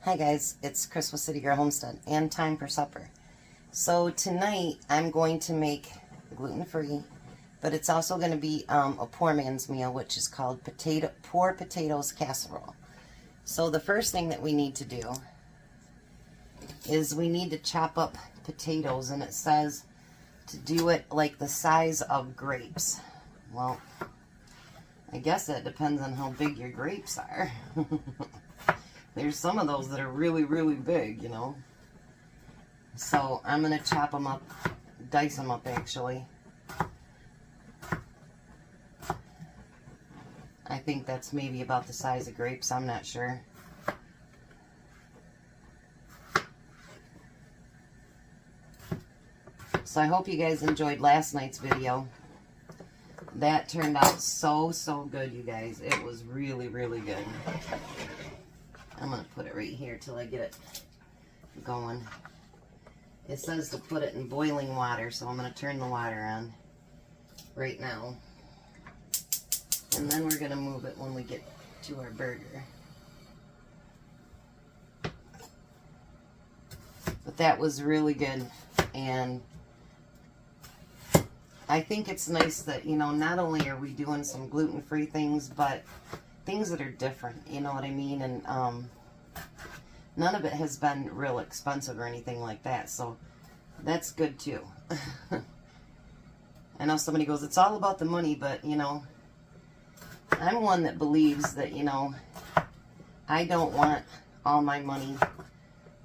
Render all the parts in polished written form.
Hi guys, it's Chris with City Girl Homestead and time for supper. So tonight I'm going to make gluten-free, but it's also going to be a poor man's meal, which is called poor potatoes casserole. So the first thing that we need to do is we need to chop up potatoes, and it says to do it like the size of grapes. Well, I guess that depends on how big your grapes are. There's some of those that are really, really big, you know. So I'm going to chop them up, dice them up actually. I think that's maybe about the size of grapes, I'm not sure. So I hope you guys enjoyed last night's video. That turned out so good, you guys. It was really, really good. I'm going to put it right here till I get it going. It says to put it in boiling water, so I'm going to turn the water on right now. And then we're going to move it when we get to our burger. But that was really good, and I think it's nice that, you know, not only are we doing some gluten-free things, but things that are different, you know what I mean? And none of it has been real expensive or anything like that, so that's good too. I know somebody goes, it's all about the money, but, you know, I'm one that believes that, you know, I don't want all my money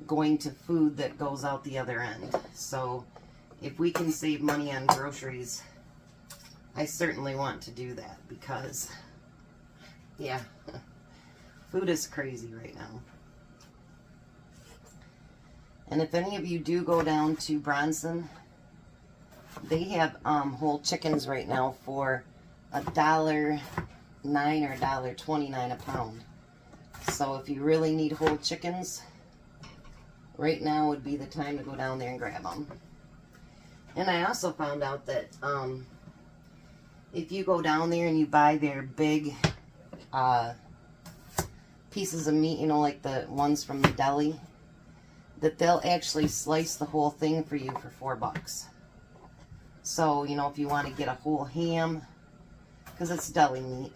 going to food that goes out the other end. So if we can save money on groceries, I certainly want to do that, because yeah, food is crazy right now. And if any of you do go down to Bronson, they have whole chickens right now for $1.09 or $1.29 a pound. So if you really need whole chickens, right now would be the time to go down there and grab them. And I also found out that if you go down there and you buy their big pieces of meat, you know, like the ones from the deli, that they'll actually slice the whole thing for you for $4. So, you know, if you want to get a whole ham, because it's deli meat,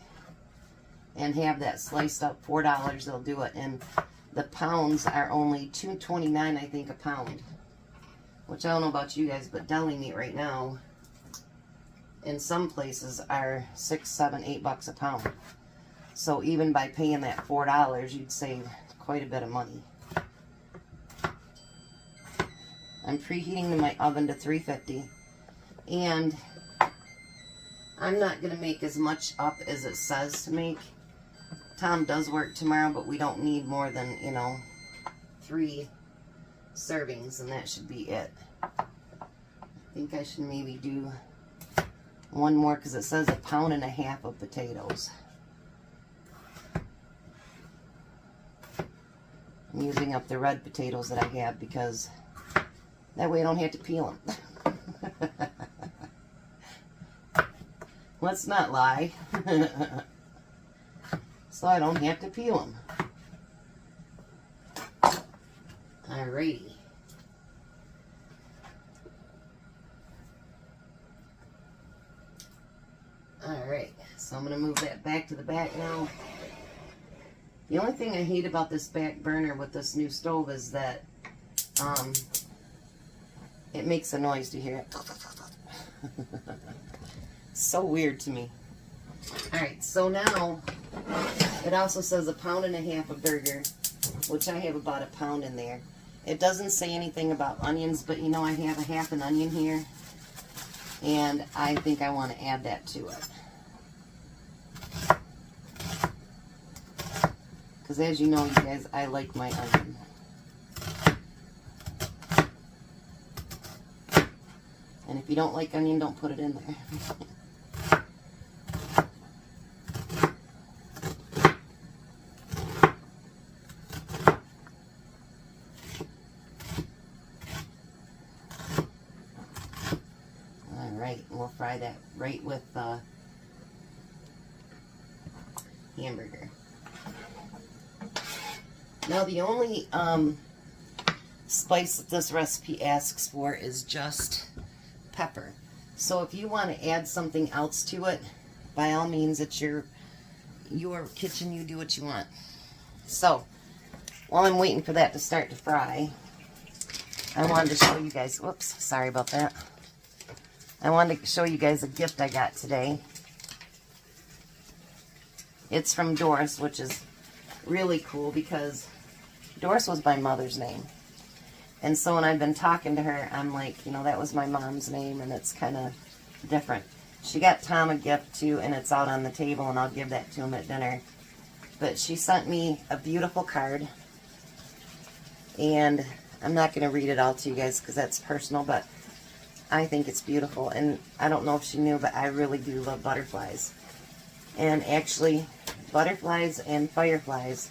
and have that sliced up, $4, they'll do it. And the pounds are only $2.29, I think, a pound. Which I don't know about you guys, but deli meat right now in some places are $6, $7, $8 a pound. So even by paying that $4, you'd save quite a bit of money. I'm preheating my oven to 350, and I'm not going to make as much up as it says to make. Tom does work tomorrow, but we don't need more than, you know, 3 servings, and that should be it. I think I should maybe do one more, because it says 1.5 pounds of potatoes. I'm using up the red potatoes that I have, because that way I don't have to peel them. Let's not lie. So I don't have to peel them. Alrighty. Alright, so I'm going to move that back to the back now. The only thing I hate about this back burner with this new stove is that it makes a noise. Do you hear it? So weird to me. Alright, so now it also says 1.5 pounds of burger, which I have about 1 pound in there. It doesn't say anything about onions, but you know, I have 1/2 an onion here, and I think I want to add that to it. Because as you know, you guys, I like my onion. And if you don't like onion, don't put it in there. We'll fry that right with hamburger. Now the only spice that this recipe asks for is just pepper. So if you want to add something else to it, by all means, it's your kitchen, you do what you want. So while I'm waiting for that to start to fry, I wanted to show you guys, whoops, sorry about that. I wanted to show you guys a gift I got today. It's from Doris, which is really cool because Doris was my mother's name. And so when I've been talking to her, I'm like, you know, that was my mom's name, and it's kind of different. She got Tom a gift too, and it's out on the table, and I'll give that to him at dinner. But she sent me a beautiful card, and I'm not going to read it all to you guys because that's personal, but I think it's beautiful. And I don't know if she knew, but I really do love butterflies. And actually, butterflies and fireflies,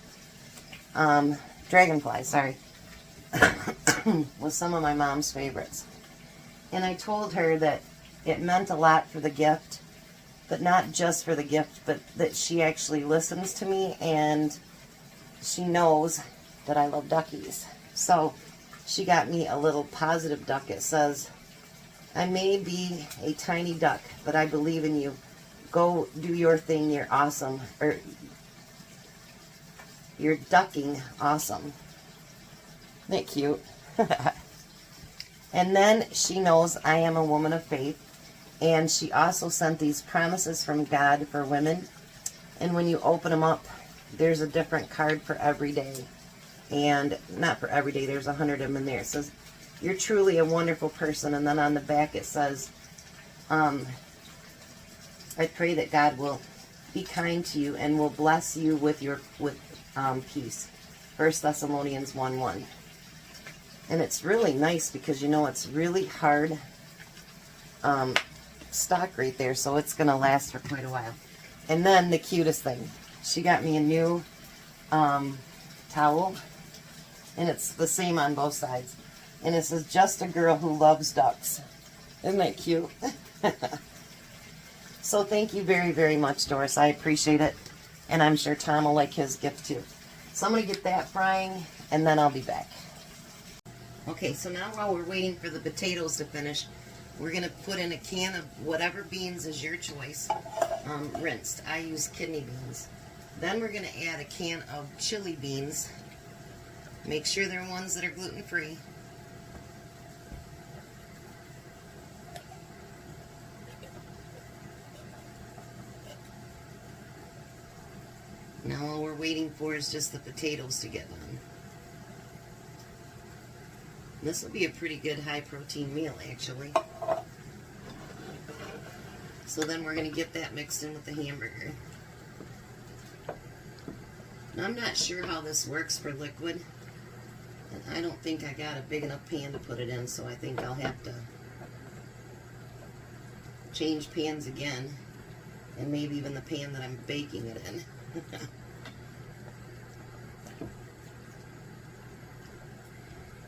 dragonflies, sorry, was some of my mom's favorites. And I told her that it meant a lot for the gift, but not just for the gift, but that she actually listens to me and she knows that I love duckies. So she got me a little positive duck. It says, "I may be a tiny duck, but I believe in you. Go do your thing, you're awesome." Or, "You're ducking awesome." Isn't that cute? And then she knows I am a woman of faith. And she also sent these promises from God for women. And when you open them up, there's a different card for every day. And not for every day, there's 100 of them in there. It says, "You're truly a wonderful person." And then on the back it says, "I pray that God will be kind to you and will bless you with peace." 1 Thessalonians 1:1. And it's really nice because, you know, it's really hard stock right there, so it's going to last for quite a while. And then the cutest thing, she got me a new towel, and it's the same on both sides. And it says, "Just a girl who loves ducks." Isn't that cute? So thank you very, very much, Doris. I appreciate it. And I'm sure Tom will like his gift too. So I'm going to get that frying, and then I'll be back. Okay, so now while we're waiting for the potatoes to finish, we're going to put in a can of whatever beans is your choice, rinsed. I use kidney beans. Then we're going to add a can of chili beans. Make sure they're ones that are gluten-free. Now all we're waiting for is just the potatoes to get done. This will be a pretty good high-protein meal, actually. So then we're going to get that mixed in with the hamburger. Now, I'm not sure how this works for liquid. And I don't think I got a big enough pan to put it in, so I think I'll have to change pans again. And maybe even the pan that I'm baking it in.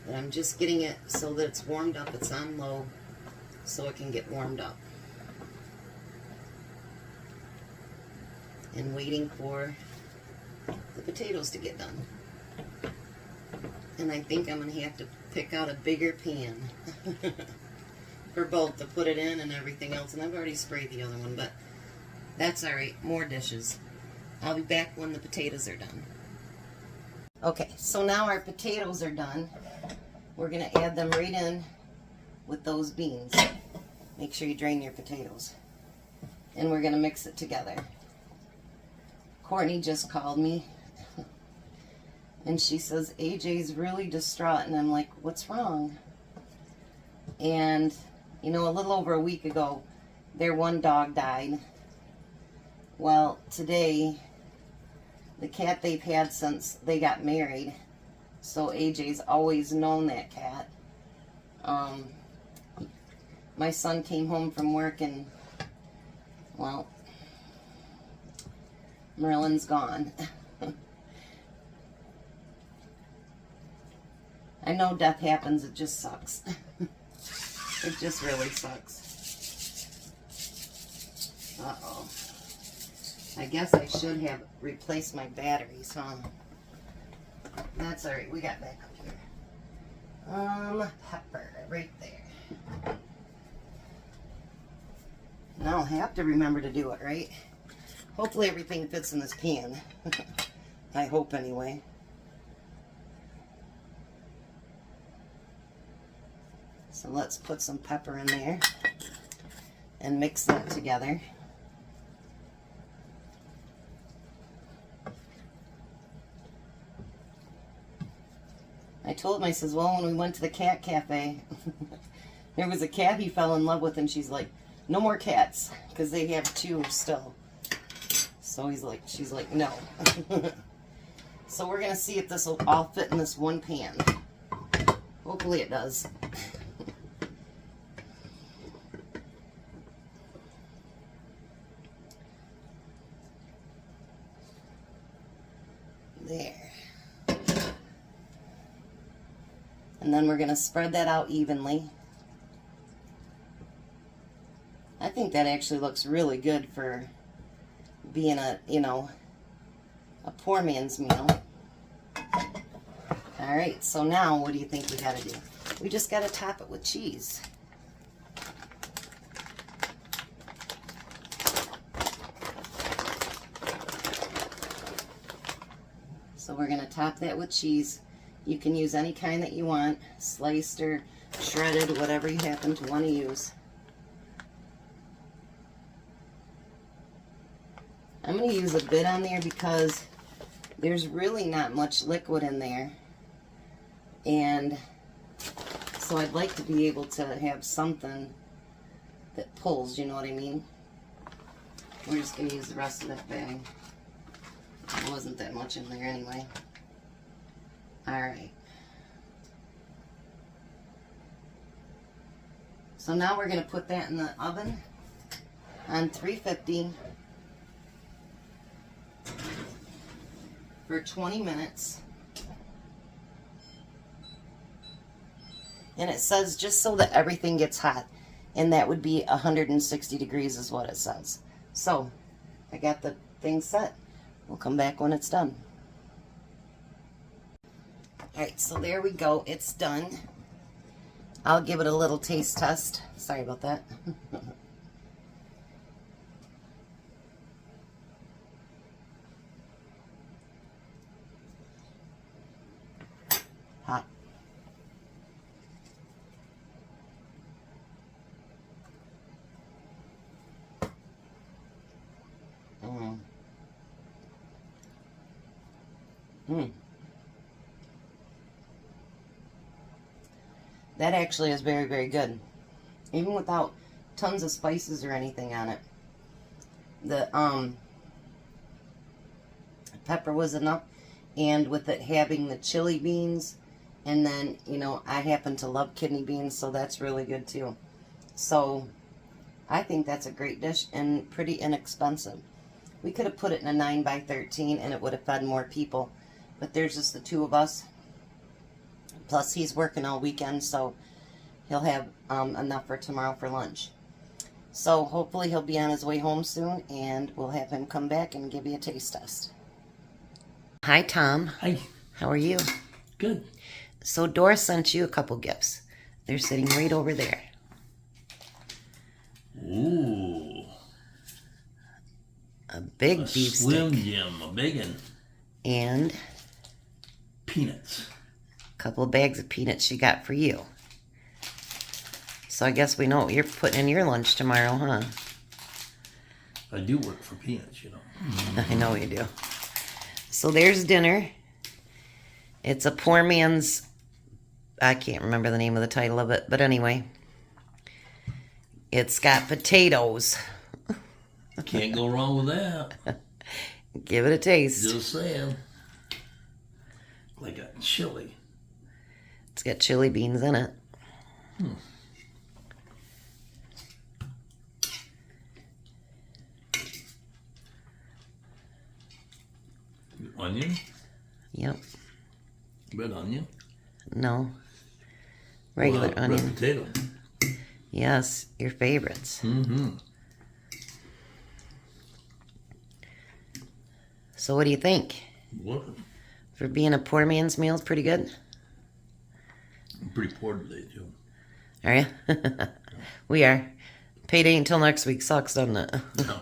But I'm just getting it so that it's warmed up. It's on low so it can get warmed up. And waiting for the potatoes to get done. And I think I'm going to have to pick out a bigger pan for both to put it in and everything else. And I've already sprayed the other one, but that's alright. More dishes. I'll be back when the potatoes are done. Okay, so now our potatoes are done. We're going to add them right in with those beans. Make sure you drain your potatoes. And we're going to mix it together. Courtney just called me. And she says, AJ's really distraught. And I'm like, what's wrong? And, you know, a little over a week ago, their one dog died. Well, today, the cat they've had since they got married, so AJ's always known that cat. My son came home from work and, well, Merlin's gone. I know death happens, it just sucks. It just really sucks. Uh-oh. I guess I should have replaced my batteries, huh? That's alright, we got back up here. Pepper, right there. Now I'll have to remember to do it, right? Hopefully everything fits in this pan. I hope anyway. So let's put some pepper in there and mix that together. I told him, I says, well, when we went to the cat cafe, there was a cat he fell in love with, and she's like, no more cats, because they have 2 still. So she's like, no. So we're going to see if this will all fit in this one pan. Hopefully it does. There. And then we're going to spread that out evenly. I think that actually looks really good for being a, you know, a poor man's meal. Alright, so now what do you think we got to do? We just got to top it with cheese. So we're going to top that with cheese. You can use any kind that you want, sliced or shredded, whatever you happen to want to use. I'm going to use a bit on there because there's really not much liquid in there. And so I'd like to be able to have something that pulls, you know what I mean? We're just going to use the rest of that bag. There wasn't that much in there anyway. Alright. So now we're going to put that in the oven on 350 for 20 minutes. And it says just so that everything gets hot. And that would be 160 degrees is what it says. So, I got the thing set. We'll come back when it's done. Alright, so there we go. It's done. I'll give it a little taste test. Sorry about that. Hot. That actually is very, very good. Even without tons of spices or anything on it. The pepper was enough. And with it having the chili beans, and then, you know, I happen to love kidney beans, so that's really good too. So, I think that's a great dish and pretty inexpensive. We could have put it in a 9x13 and it would have fed more people. But there's just the 2 of us. Plus, he's working all weekend, so he'll have enough for tomorrow for lunch. So, hopefully he'll be on his way home soon, and we'll have him come back and give you a taste test. Hi, Tom. Hi. How are you? Good. So, Doris sent you a couple gifts. They're sitting right over there. Ooh. A big beef Slim stick. Jim, a big one. And Peanuts. a couple of bags of peanuts she got for you. So I guess we know what you're putting in your lunch tomorrow, huh? I do work for peanuts, you know. I know you do. So there's dinner. It's a poor man's, I can't remember the name of the title of it, but anyway. It's got potatoes. Can't go wrong with that. Give it a taste. Just saying. Like a chili. It's got chili beans in it. Onion? Yep. Red onion? No. Regular Red onion. potato. Yes, your favorites. Mm-hmm. So what do you think? What? For being a poor man's meal, it's pretty good. I'm pretty poor today, too. Are you? We are. Payday until next week sucks, doesn't it? No.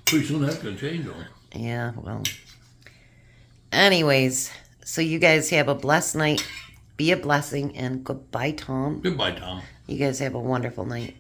Pretty soon that's going to change, though. Yeah, well. Anyways, so you guys have a blessed night. Be a blessing, and goodbye, Tom. Goodbye, Tom. You guys have a wonderful night.